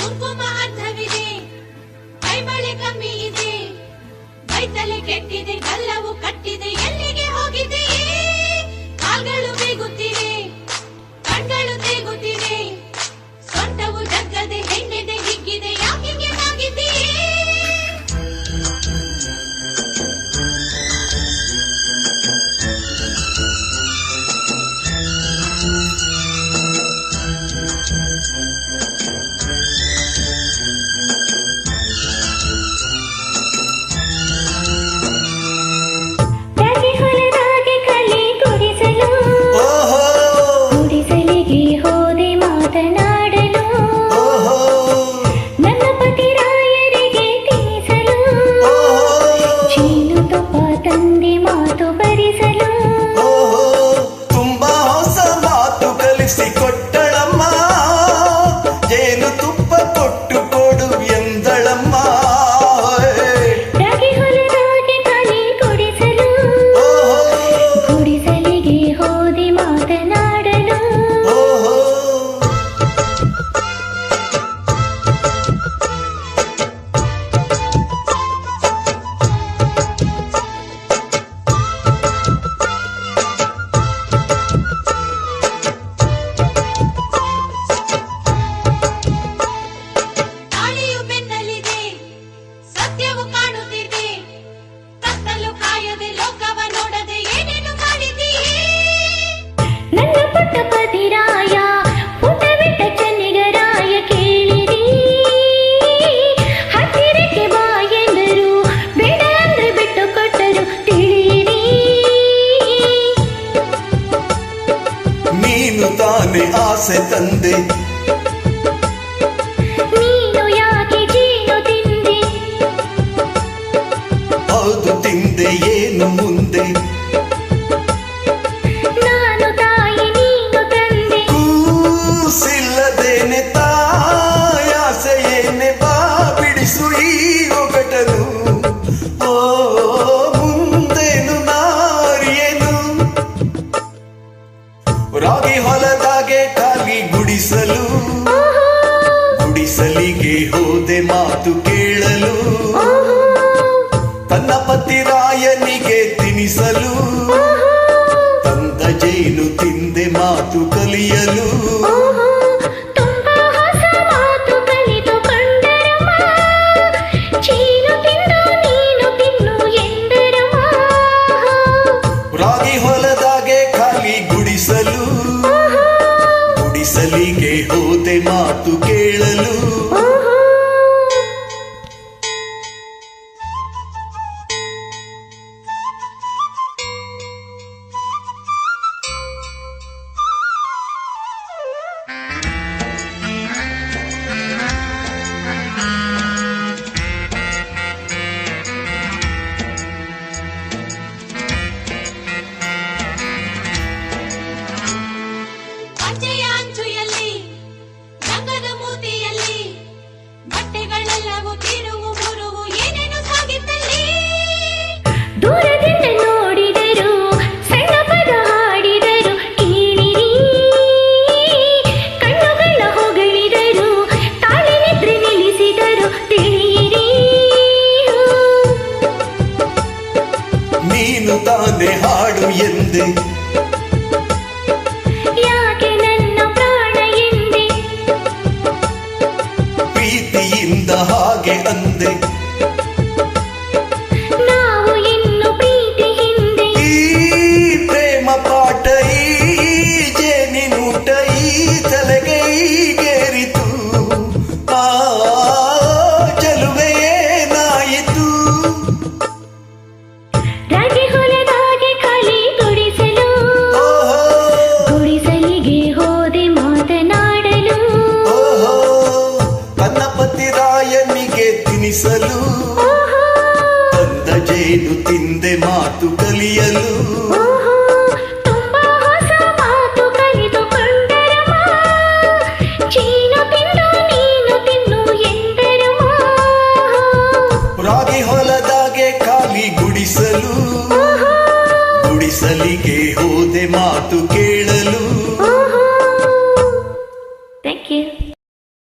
ಕುಂಕುಮ ಅರ್ಥವಿದೆ, ಕೈಬಳೆ ಕಮ್ಮಿ ಇದೆ, ಕೈತಲೆ ಕೆಟ್ಟಿದೆ, ಗಲ್ಲವು ಕಟ್ಟಿದೆ, ಎಲ್ಲಿಗೆ ಹೋಗಿದೆ? ಕಾಲ್ಗಳು ಬೀಗುತ್ತಿವೆ, ಕಣ್ಗಳು ತೇಗುತ್ತಿವೆ, ಸೊಂಟವು ಜಗ್ಗದೆ ಹೆಣ್ಣೆದೆ ಹಿಗ್ಗಿದೆ, ಯಾಕಿಗೆ ಆಗಿದೆಯೇ? ಆಸೆ ತಂದೆ ನೀನು ಯಾಕೆ ಜೇನು ತಿಂದೆ? ಹೌದು ತಿಂದೆ, ಏನು ಮುಂದೆ? ನಾನು ತಾಯಿ ನೀನು ತಂದೆ, ಕೂಸಿಲ್ಲದೇನೆ ತಾಯಾಸೆ ಏನೆ, ಬಾ ಬಿಡಿಸು ಈ ಒಗಟನು. ಓ ಮುಂದೇನು ನಾರಿಯೇನು, ರಾಗಿ ಹೊಲದಾಗೆ ಖಾಲಿ ಗುಡಿಸಲು, ಗುಡಿಸಲಿಗೆ ಹೋದೆ ಮಾತು ಕೇಳಲು, ತನ್ನ ಪತಿ ರಾಯನಿಗೆ ತಿನಿಸಲು, ತಂದ ಜೇನು ತಿಂದೆ ಮಾತು ಕಲಿಯಲು. ರಾಗಿ ಹೊಲದಾಗೆ ಖಾಲಿ ಗುಡಿಸಲು, ಗುಡಿಸಲಿಗೆ ಹೋದೆ ಮಾತು ಕೇಳಲು. ದೂರದಿಂದ ನೋಡಿದರು, ಸಣ್ಣ ಪದ ಹಾಡಿದರು, ಕೇಳಿರಿ, ಕಣ್ಣುಗಳ ಹೊಗಳಿದರು, ತಾಳಿ ನಿದ್ರೆ ನಿಲ್ಲಿಸಿದರು, ತಿಳಿಯಿರಿ. ನೀನು ತಾನೇ ಹಾಡು ಎಂದೆ, ಯಾಕೆ ನನ್ನ ಪ್ರಾಣ ಎಂದೆ, ಪ್ರೀತಿಯಿಂದ ಹಾಗೆ ಅಂದೆ. ನಾವು ಇನ್ನು ಪ್ರೀತಿ ಹಿಂದೆ, ಈ ಪ್ರೇಮ ಪಾಠ, ಈ ಜೇನಿನೂಟ, ಈ ತಲೆಗೆ ಈಗೇರಿತು. ಆ ಚೆಲುವೆಯೇನಾಯಿತು? ರಾಗಿ ಹೊಲದಾಗೆ ಖಾಲಿ ಗುಡಿಸಲು, ಗುಡಿಸಲಿಗೆ ಹೋದೆ ಮಾತನಾಡಲು, ತನ್ನ ಪತಿ ರಾಯನಿಗೆ ತಿನಿಸಲು, ತಂದ ಜೇನು ತಿಂದೆ ಮಾತು ಕಲಿಯಲು. ತುಂಬಾ ಹೊಸ ಮಾತು ಕಲಿತುಕೊಂಡರಮ್ಮ, ಚೀನು ತಿಂದು ನೀನು ತಿನ್ನು ಎಂದರಮ್ಮ. ರಾಗಿ ಹೊಲದಾಗೆ ಖಾಲಿ ಗುಡಿಸಲು, ಗುಡಿಸಲಿಗೆ ಹೋದೆ ಮಾತು ಕೇಳಿ.